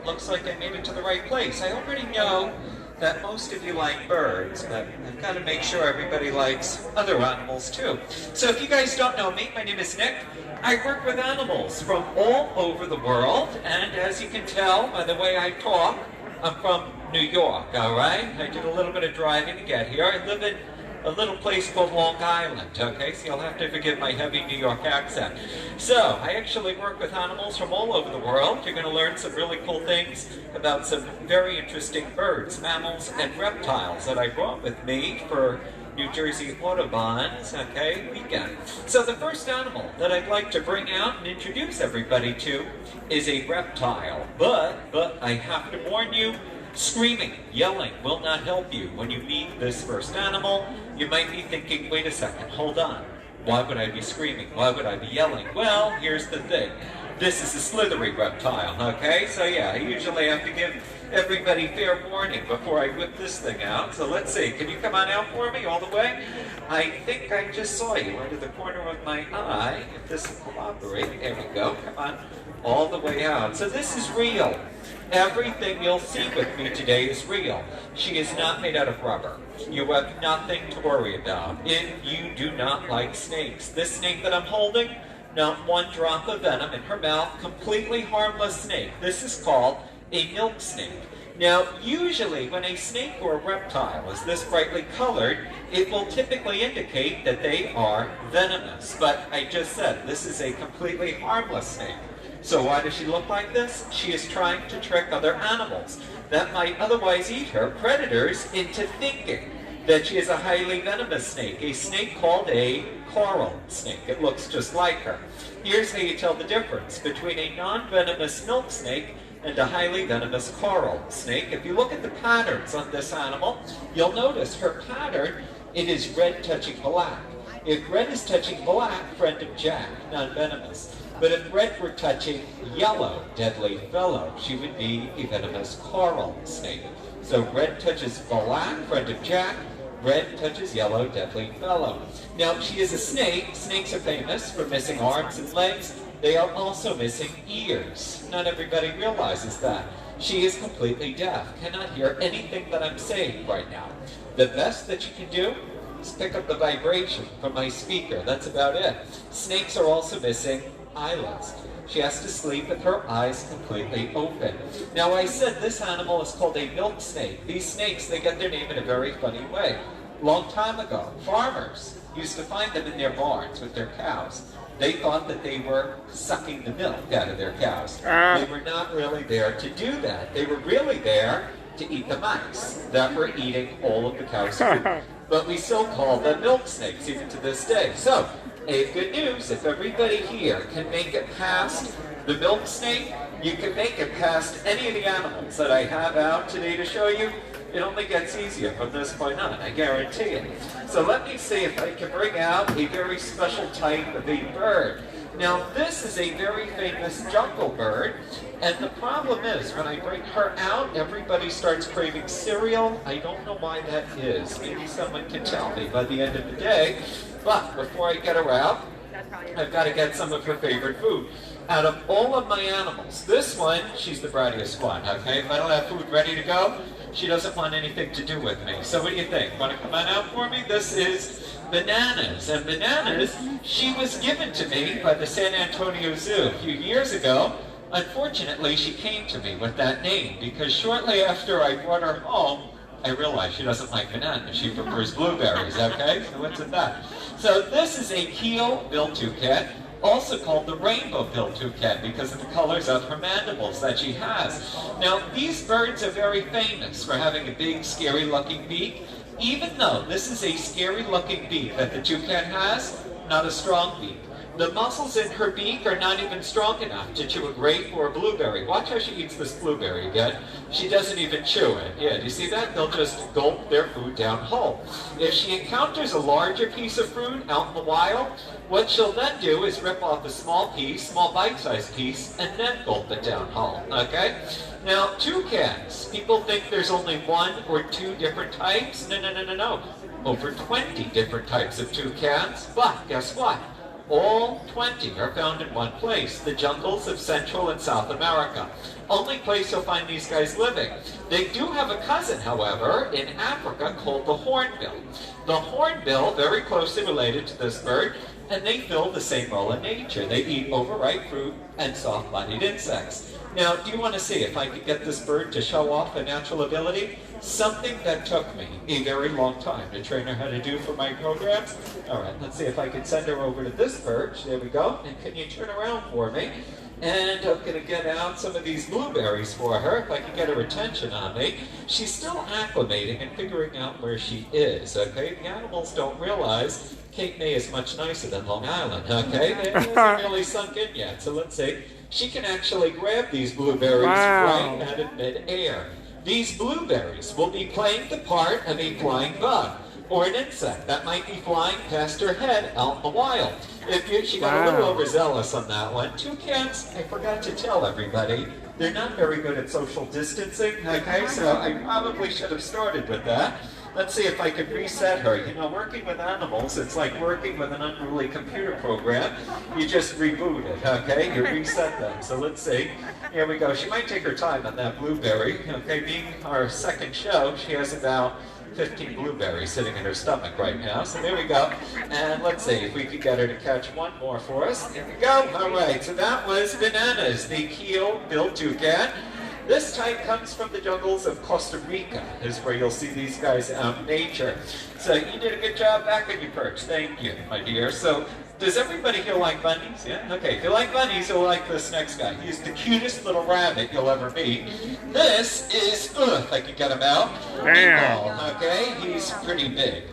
looks like I made it to the right place. I already know that most of you like birds, but I've got to make sure everybody likes other animals too. So if you guys don't know me, my name is Nick. I work with animals from all over the world, and as you can tell by the way I talk, I'm from New York, all right? I did a little bit of driving to get here. I live in a little place called Long Island, okay? So you'll have to forgive my heavy New York accent. So, I actually work with animals from all over the world. You're going to learn some really cool things about some very interesting birds, mammals, and reptiles that I brought with me for New Jersey Audubon's, okay, weekend. So the first animal that I'd like to bring out and introduce everybody to is a reptile. But I have to warn you, screaming, yelling will not help you when you meet this first animal. You might be thinking, wait a second, hold on. Why would I be screaming? Why would I be yelling? Well, here's the thing. This is a slithery reptile, okay? So yeah, I usually have to give everybody fair warning before I whip this thing out. So let's see, can you come on out for me all the way? I think I just saw you out of the corner of my eye. If this will cooperate, there we go, come on, all the way out. So this is real. Everything you'll see with me today is real. She is not made out of rubber. You have nothing to worry about if you do not like snakes. This snake that I'm holding, not one drop of venom in her mouth, completely harmless snake. This is called a milk snake. Now, usually when a snake or a reptile is this brightly colored, it will typically indicate that they are venomous. But I just said, this is a completely harmless snake. So why does she look like this? She is trying to trick other animals that might otherwise eat her, predators, into thinking that she is a highly venomous snake, a snake called a coral snake. It looks just like her. Here's how you tell the difference between a non-venomous milk snake and a highly venomous coral snake. If you look at the patterns on this animal, you'll notice her pattern, it is red touching black. If red is touching black, friend of Jack, non-venomous. But if red were touching yellow, deadly fellow, she would be a venomous coral snake. So red touches black, friend of Jack. Red touches yellow, deadly fellow. Now, she is a snake. Snakes are famous for missing arms and legs. They are also missing ears. Not everybody realizes that. She is completely deaf, cannot hear anything that I'm saying right now. The best that you can do is pick up the vibration from my speaker. That's about it. Snakes are also missing eyelids. She has to sleep with her eyes completely open. Now, I said this animal is called a milk snake. These snakes, they get their name in a very funny way. Long time ago, farmers used to find them in their barns with their cows. They thought that they were sucking the milk out of their cows. They were not really there to do that. They were really there to eat the mice that were eating all of the cow's food. But we still call them milk snakes even to this day. So, hey, good news, if everybody here can make it past the milk snake, you can make it past any of the animals that I have out today to show you. It only gets easier from this point on, I guarantee it. So let me see if I can bring out a very special type of a bird. Now, this is a very famous jungle bird, and the problem is, when I bring her out, everybody starts craving cereal. I don't know why that is. Maybe someone can tell me by the end of the day. But before I get her out, I've got to get some of her favorite food. Out of all of my animals, this one, she's the brattiest one, okay? If I don't have food ready to go, she doesn't want anything to do with me. So what do you think? Want to come on out for me? This is Bananas. And Bananas, she was given to me by the San Antonio Zoo a few years ago. Unfortunately, she came to me with that name because shortly after I brought her home, I realized she doesn't like bananas. She prefers blueberries, okay? So what's with that? So this is a keel-billed toucan, also called the rainbow-billed toucan because of the colors of her mandibles that she has. Now, these birds are very famous for having a big, scary-looking beak. Even though this is a scary-looking beak that the toucan has, not a strong beak. The muscles in her beak are not even strong enough to chew a grape or a blueberry. Watch how she eats this blueberry again. She doesn't even chew it. Yeah, do you see that? They'll just gulp their food down whole. If she encounters a larger piece of fruit out in the wild, what she'll then do is rip off a small piece, small bite-sized piece, and then gulp it down whole, okay? Now, toucans, people think there's only one or two different types. No. Over 20 different types of toucans, but guess what? All 20 are found in one place, the jungles of Central and South America. Only place you'll find these guys living. They do have a cousin, however, in Africa called the hornbill. The hornbill, very closely related to this bird, and they fill the same role in nature. They eat overripe fruit and soft-bodied insects. Now, do you want to see if I could get this bird to show off a natural ability? Something that took me a very long time to train her how to do for my programs. All right, let's see if I can send her over to this perch. There we go. And can you turn around for me? And I'm going to get out some of these blueberries for her, if I can get her attention on me. She's still acclimating and figuring out where she is, okay? The animals don't realize Cape May is much nicer than Long Island, okay? They haven't really sunk in yet, so let's see. She can actually grab these blueberries right out of mid-air. These blueberries will be playing the part of a flying bug or an insect that might be flying past her head out in the wild. She got a little overzealous on that one. Toucans, I forgot to tell everybody, they're not very good at social distancing, okay? So I probably should have started with that. Let's see if I can reset her. You know, working with animals, it's like working with an unruly computer program. You just reboot it, okay? You reset them. So let's see. Here we go. She might take her time on that blueberry. Okay, being our second show, she has about 15 blueberries sitting in her stomach right now. So there we go. And let's see if we can get her to catch one more for us. Here we go. All right, so that was Bananas, the keel-billed toucan. This type comes from the jungles of Costa Rica, is where you'll see these guys out in nature. So you did a good job back on your perch. Thank you, my dear. So does everybody here like bunnies? Yeah? Okay, if you like bunnies, you'll like this next guy. He's the cutest little rabbit you'll ever meet. This is, if I can get him out, Meatball, okay? He's pretty big.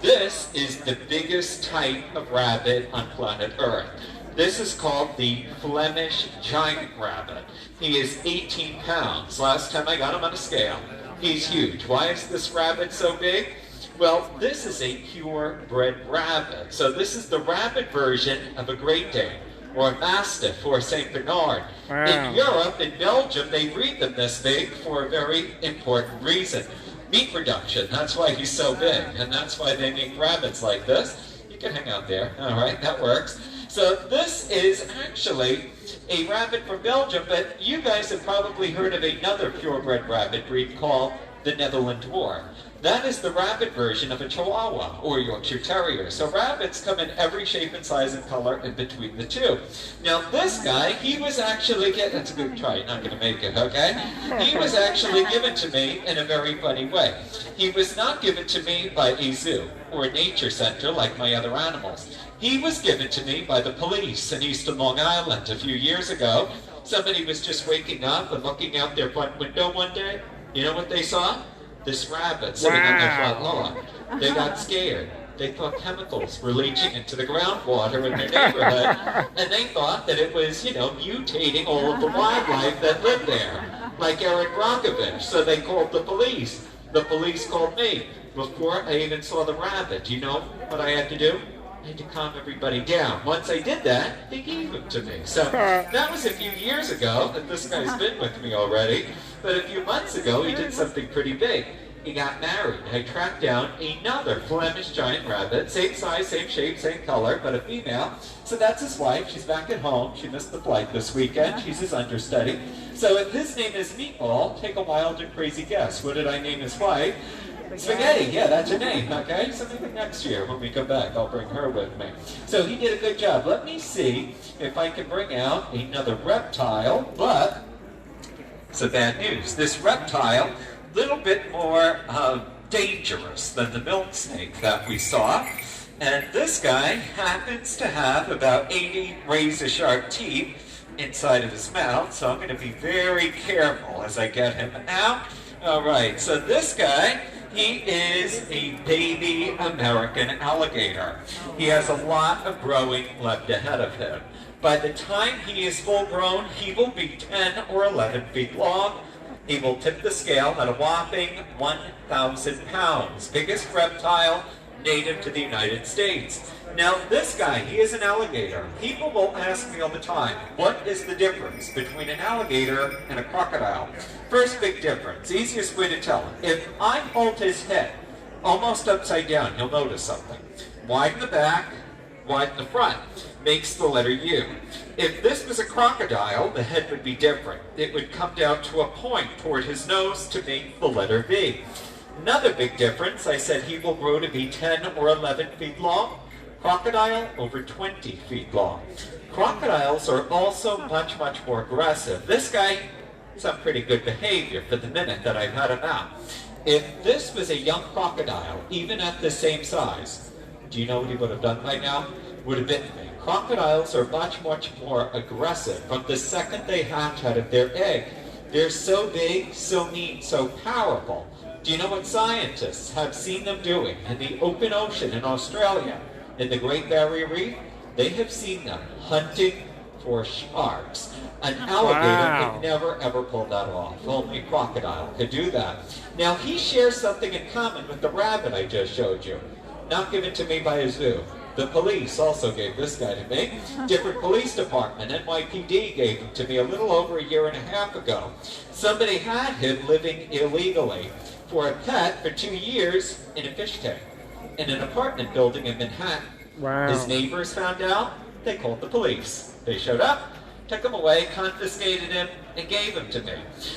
This is the biggest type of rabbit on planet Earth. This is called the Flemish giant rabbit. He is 18 pounds. Last time I got him on a scale. He's huge. Why is this rabbit so big? Well, this is a purebred rabbit. So this is the rabbit version of a Great Dane, or a Mastiff, or St. Bernard. In Europe, in Belgium, they breed them this big for a very important reason. Meat production. That's why he's so big, and that's why they make rabbits like this. You can hang out there. All right, that works. So this is actually a rabbit from Belgium, but you guys have probably heard of another purebred rabbit breed called the Netherland Dwarf. That is the rabbit version of a Chihuahua or Yorkshire Terrier. So rabbits come in every shape and size and color in between the two. Now this guy, he was actually, that's a good try, you're not going to make it, okay? He was actually given to me in a very funny way. He was not given to me by a zoo or a nature center like my other animals. He was given to me by the police in Eastern Long Island a few years ago. Somebody was just waking up and looking out their front window one day. You know what they saw? This rabbit sitting on their front lawn. They got scared. They thought chemicals were leaching into the groundwater in their neighborhood, and they thought that it was, mutating all of the wildlife that lived there, like Eric Brockovich. So they called the police. The police called me before I even saw the rabbit. Do you know what I had to do? I had to calm everybody down. Once I did that, they gave him to me. So that was a few years ago, and this guy's been with me already. But a few months ago, he did something pretty big. He got married. I tracked down another Flemish giant rabbit, same size, same shape, same color, but a female. So that's his wife. She's back at home. She missed the flight this weekend. She's his understudy. So if his name is Meatball, take a wild and crazy guess. What did I name his wife? Spaghetti, yeah, that's her name, okay? So maybe next year when we come back, I'll bring her with me. So he did a good job. Let me see if I can bring out another reptile, but some bad news. This reptile, a little bit more dangerous than the milk snake that we saw. And this guy happens to have about 80 razor-sharp teeth inside of his mouth, so I'm going to be very careful as I get him out. All right, so this guy, he is a baby American alligator. He has a lot of growing left ahead of him. By the time he is full grown, he will be 10 or 11 feet long. He will tip the scale at a whopping 1,000 pounds. Biggest reptile native to the United States. Now this guy, he is an alligator. People will ask me all the time, what is the difference between an alligator and a crocodile? First big difference, easiest way to tell him. If I hold his head almost upside down, you'll notice something. Wide in the back, wide in the front. makes the letter U. If this was a crocodile, the head would be different. It would come down to a point toward his nose to make the letter V. Another big difference, I said he will grow to be 10 or 11 feet long. Crocodile, over 20 feet long. Crocodiles are also much, much more aggressive. This guy is on pretty good behavior for the minute that I've had him out. If this was a young crocodile, even at the same size, do you know what he would have done by now? Would have bitten me. Crocodiles are much, much more aggressive from the second they hatch out of their egg. They're so big, so mean, so powerful. Do you know what scientists have seen them doing in the open ocean in Australia, in the Great Barrier Reef? They have seen them hunting for sharks. An alligator could never ever pull that off. Only a crocodile could do that. Now he shares something in common with the rabbit I just showed you. Not given to me by a zoo. The police also gave this guy to me. Different police department, NYPD, gave him to me a little over a year and a half ago. Somebody had him living illegally for a pet for 2 years in a fish tank in an apartment building in Manhattan. Wow. His neighbors found out, they called the police. They showed up, took him away, confiscated him, and gave him to me.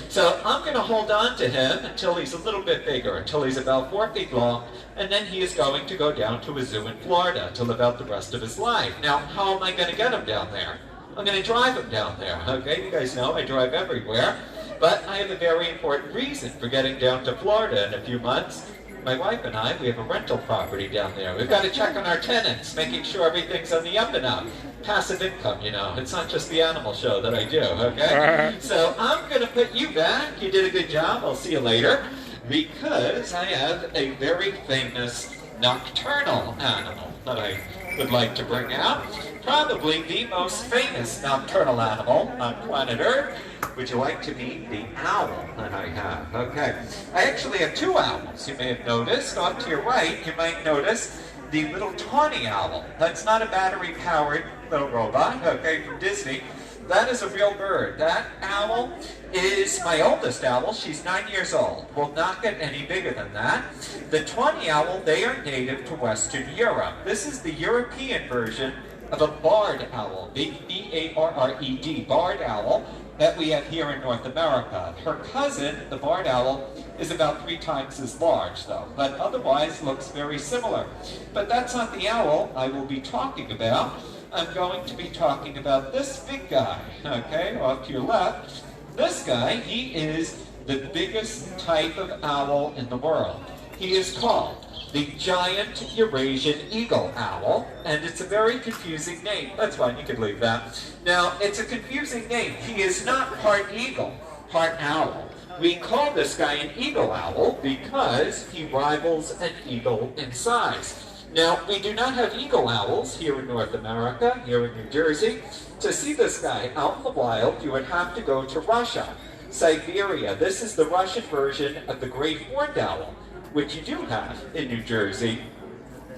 So I'm going to hold on to him until he's a little bit bigger, until he's about 4 feet long, and then he is going to go down to a zoo in Florida to live out the rest of his life. Now, how am I going to get him down there? I'm going to drive him down there, okay? You guys know I drive everywhere, but I have a very important reason for getting down to Florida in a few months. My wife and I, we have a rental property down there. We've got to check on our tenants, making sure everything's on the up and up. Passive income, you know. It's not just the animal show that I do, okay? So I'm going to put you back. You did a good job. I'll see you later. Because I have a very famous nocturnal animal that I would like to bring out. Probably the most famous nocturnal animal on planet Earth. Would you like to meet the owl that I have? Okay. I actually have two owls, you may have noticed. Off to your right, you might notice the little tawny owl. That's not a battery-powered little robot, okay, from Disney. That is a real bird. That owl is my oldest owl. She's 9 years old. Will not get any bigger than that. The tawny owl, they are native to Western Europe. This is the European version of a barred owl, B-A-R-R-E-D, barred owl, that we have here in North America. Her cousin, the barred owl, is about 3 times as large, though, but otherwise looks very similar. But that's not the owl I will be talking about. I'm going to be talking about this big guy, okay, off to your left. This guy, he is the biggest type of owl in the world. He is called the giant Eurasian eagle owl, and it's a very confusing name. That's fine, you can leave that. Now, it's a confusing name. He is not part eagle, part owl. We call this guy an eagle owl because he rivals an eagle in size. Now, we do not have eagle owls here in North America, here in New Jersey. To see this guy out in the wild, you would have to go to Russia, Siberia. This is the Russian version of the great horned owl, which you do have in New Jersey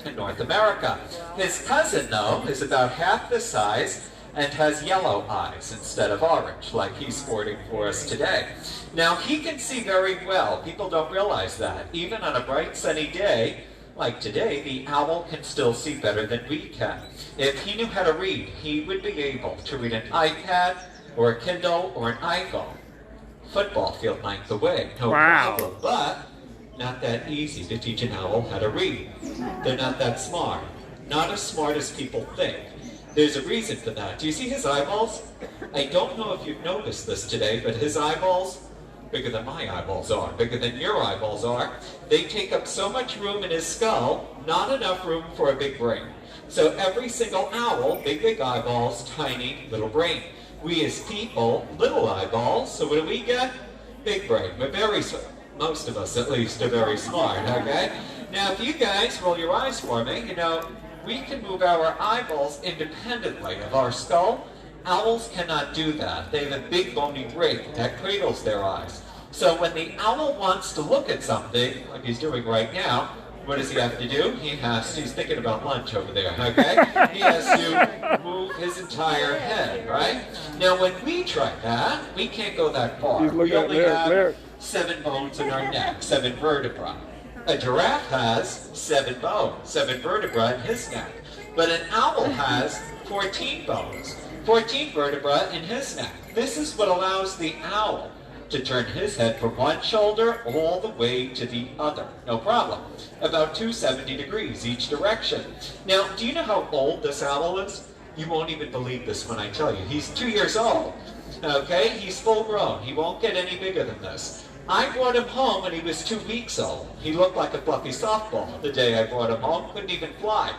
and North America. His cousin, though, is about half the size and has yellow eyes instead of orange, like he's sporting for us today. Now, he can see very well. People don't realize that. Even on a bright, sunny day, like today, the owl can still see better than we can. If he knew how to read, he would be able to read an iPad or a Kindle or an iPhone. Football field length away, no problem. But not that easy to teach an owl how to read. They're not that smart. Not as smart as people think. There's a reason for that. Do you see his eyeballs? I don't know if you've noticed this today, but his eyeballs, bigger than my eyeballs are, bigger than your eyeballs are, they take up so much room in his skull, not enough room for a big brain. So every single owl, big eyeballs, tiny little brain. We as people, little eyeballs, so what do we get? Big brain. We're very smart. Most of us, at least, are very smart, okay? Now, if you guys roll your eyes for me, you know, we can move our eyeballs independently of our skull. Owls cannot do that. They have a big bony brain that cradles their eyes. So when the owl wants to look at something, like he's doing right now, what does he have to do? He's thinking about lunch over there, okay? He has to move his entire head, right? Now when we try that, we can't go that far. We only have 7 bones in our neck, 7 vertebrae. A giraffe has 7 bones, 7 vertebrae in his neck. But an owl has 14 bones, 14 vertebrae in his neck. This is what allows the owl to turn his head from one shoulder all the way to the other. No problem. About 270 degrees each direction. Now, do you know how old this owl is? You won't even believe this when I tell you. He's 2 years old. Okay? He's full grown. He won't get any bigger than this. I brought him home when he was 2 weeks old. He looked like a fluffy softball the day I brought him home. Couldn't even fly.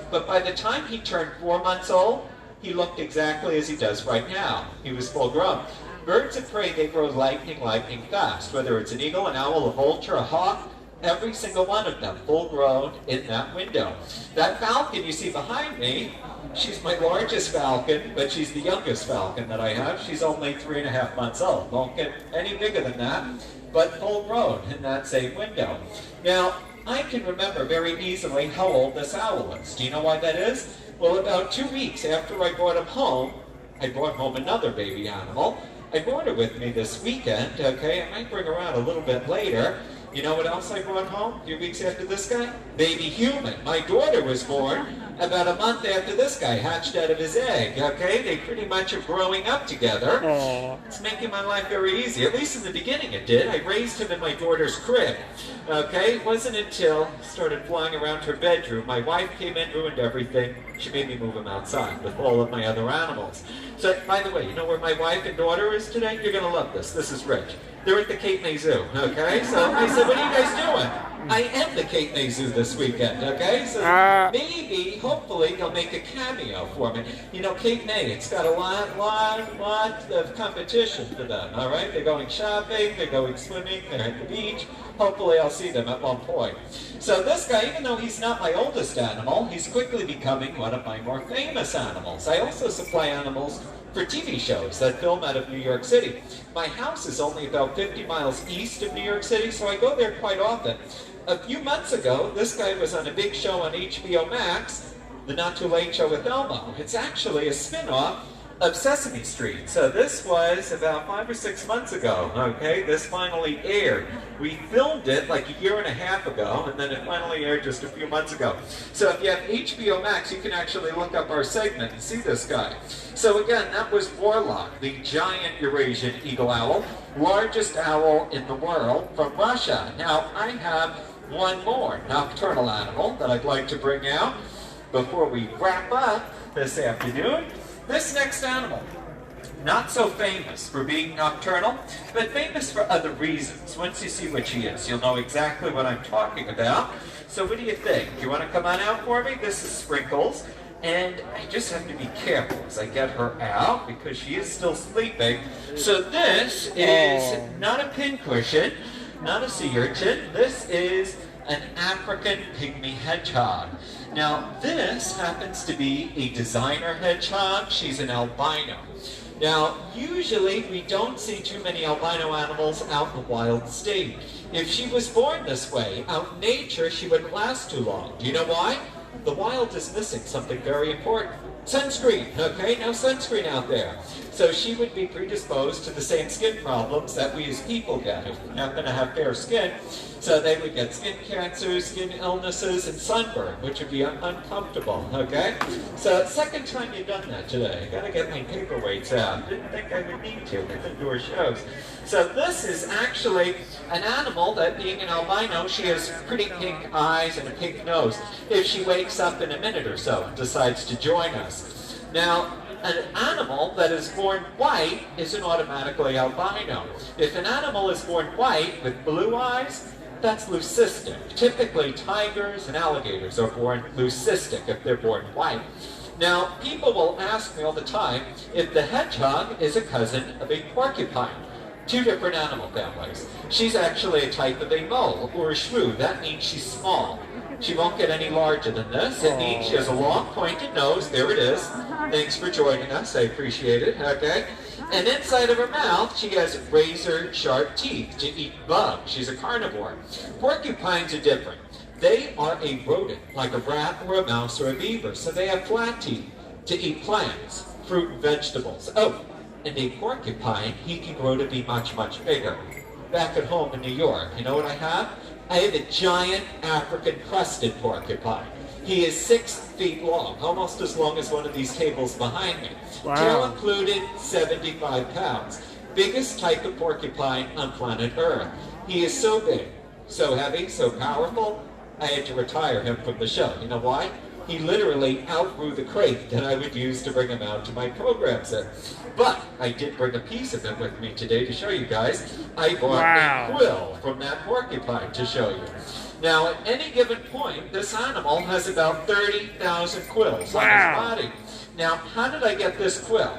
But by the time he turned 4 months old, he looked exactly as he does right now. He was full grown. Birds of prey, they grow lightning fast. Whether it's an eagle, an owl, a vulture, a hawk, every single one of them full grown in that window. That falcon you see behind me, she's my largest falcon, but she's the youngest falcon that I have. She's only 3.5 months old. Won't get any bigger than that, but full grown in that same window. Now, I can remember very easily how old this owl is. Do you know why that is? Well, about 2 weeks after I brought him home, I brought home another baby animal. I brought her with me this weekend, okay? I might bring her out a little bit later. You know what else I brought home a few weeks after this guy? Baby human. My daughter was born about a month after this guy hatched out of his egg, okay? They pretty much are growing up together. Aww. It's making my life very easy. At least in the beginning it did. I raised him in my daughter's crib, okay? It wasn't until he started flying around her bedroom. My wife came in, ruined everything. She made me move him outside with all of my other animals. So, by the way, you know where my wife and daughter is today? You're going to love this. This is Rich. They're at the Cape May Zoo, okay? So I said, what are you guys doing? I am the Cape May Zoo this weekend, okay? So maybe, hopefully, they'll make a cameo for me. You know, Cape May, it's got a lot of competition for them, all right? They're going shopping, they're going swimming, they're at the beach. Hopefully, I'll see them at one point. So this guy, even though he's not my oldest animal, he's quickly becoming one of my more famous animals. I also supply animals for TV shows that film out of New York City. My house is only about 50 miles east of New York City, so I go there quite often. A few months ago, this guy was on a big show on HBO Max, The Not Too Late Show with Elmo. It's actually a spin-off of Sesame Street. So this was about 5 or 6 months ago, okay? This finally aired. We filmed it like a year and a half ago, and then it finally aired just a few months ago. So if you have HBO Max, you can actually look up our segment and see this guy. So again, that was Warlock, the giant Eurasian eagle owl, largest owl in the world from Russia. Now, I have one more nocturnal animal that I'd like to bring out before we wrap up this afternoon. This next animal, not so famous for being nocturnal, but famous for other reasons. Once you see what she is, you'll know exactly what I'm talking about. So what do you think? You want to come on out for me? This is Sprinkles, and I just have to be careful as I get her out because she is still sleeping. So this is not a pincushion, not a sea urchin. This is an African pygmy hedgehog. Now, this happens to be a designer hedgehog. She's an albino. Now, usually we don't see too many albino animals out in the wild state. If she was born this way, out in nature, she wouldn't last too long. Do you know why? The wild is missing something very important. Sunscreen, okay? No sunscreen out there. So she would be predisposed to the same skin problems that we as people get if we happen to have fair skin. So they would get skin cancers, skin illnesses, and sunburn, which would be uncomfortable, okay? So second time you've done that today. I gotta get my paperweights out. Didn't think I would need to with indoor shows. So this is actually an animal that, being an albino, she has pretty pink eyes and a pink nose. If she wakes up in a minute or so and decides to join us. Now, an animal that is born white isn't automatically albino. If an animal is born white with blue eyes, that's leucistic. Typically, tigers and alligators are born leucistic if they're born white. Now, people will ask me all the time if the hedgehog is a cousin of a porcupine. Two different animal families. She's actually a type of a mole or a shrew. That means she's small. She won't get any larger than this. It means she has a long pointed nose. There it is. Thanks for joining us. I appreciate it. Okay. And inside of her mouth, she has razor-sharp teeth to eat bugs. She's a carnivore. Porcupines are different. They are a rodent, like a rat or a mouse or a beaver. So they have flat teeth to eat plants, fruit, and vegetables. Oh, and a porcupine, he can grow to be much, much bigger. Back at home in New York, you know what I have? I have a giant African crested porcupine. He is 6 feet long, almost as long as one of these tables behind me. Wow. Tail included, 75 pounds. Biggest type of porcupine on planet Earth. He is so big, so heavy, so powerful, I had to retire him from the show. You know why? He literally outgrew the crate that I would use to bring him out to my programs in. But I did bring a piece of him with me today to show you guys. I brought a quill from that porcupine to show you. Now, at any given point, this animal has about 30,000 quills on his body. Now, how did I get this quill?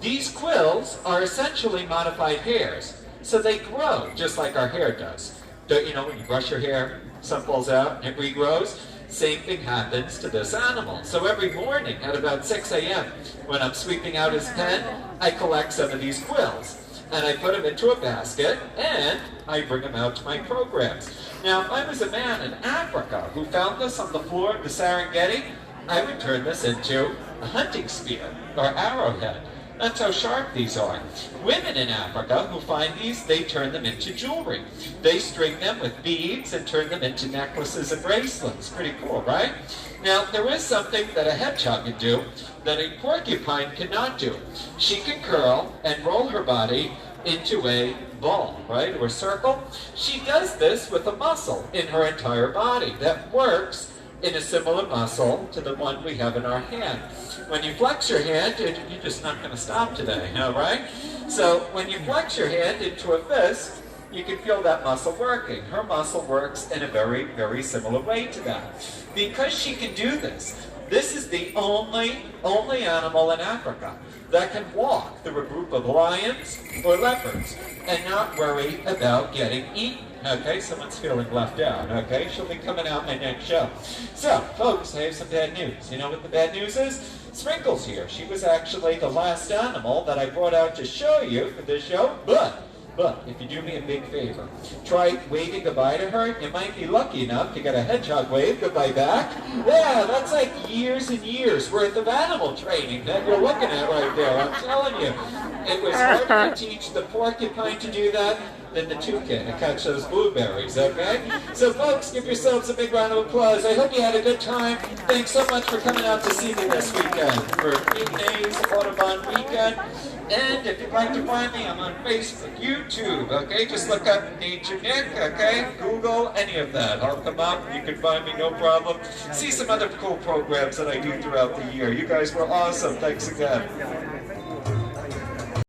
These quills are essentially modified hairs. So they grow just like our hair does. Don't you know when you brush your hair, some falls out and it regrows? Same thing happens to this animal. So every morning at about 6 a.m. when I'm sweeping out his pen, I collect some of these quills. And I put them into a basket, and I bring them out to my programs. Now, if I was a man in Africa who found this on the floor of the Serengeti, I would turn this into a hunting spear or arrowhead. That's how sharp these are. Women in Africa who find these, they turn them into jewelry. They string them with beads and turn them into necklaces and bracelets. Pretty cool, right? Now, there is something that a hedgehog can do that a porcupine cannot do. She can curl and roll her body into a ball, right, or a circle. She does this with a muscle in her entire body that works in a similar muscle to the one we have in our hand. When you flex your hand, you're just not going to stop today, all right? So when you flex your hand into a fist, you can feel that muscle working. Her muscle works in a very, very similar way to that. Because she can do this, this is the only animal in Africa that can walk through a group of lions or leopards and not worry about getting eaten. Okay, someone's feeling left out, okay? She'll be coming out my next show. So, folks, I have some bad news. You know what the bad news is? Sprinkle's here. She was actually the last animal that I brought out to show you for this show, but if you do me a big favor, try waving goodbye to her. You might be lucky enough to get a hedgehog wave goodbye back. Yeah, that's like years and years worth of animal training that you're looking at right there. I'm telling you. It was harder to teach the porcupine to do that than the toucan to catch those blueberries, okay? So folks, give yourselves a big round of applause. I hope you had a good time. Thanks so much for coming out to see me this weekend for 8 days Audubon weekend. And if you'd like to find me, I'm on Facebook, YouTube, okay? Just look up Nature Nick, okay? Google, any of that. I'll come up. You can find me, no problem. See some other cool programs that I do throughout the year. You guys were awesome. Thanks again.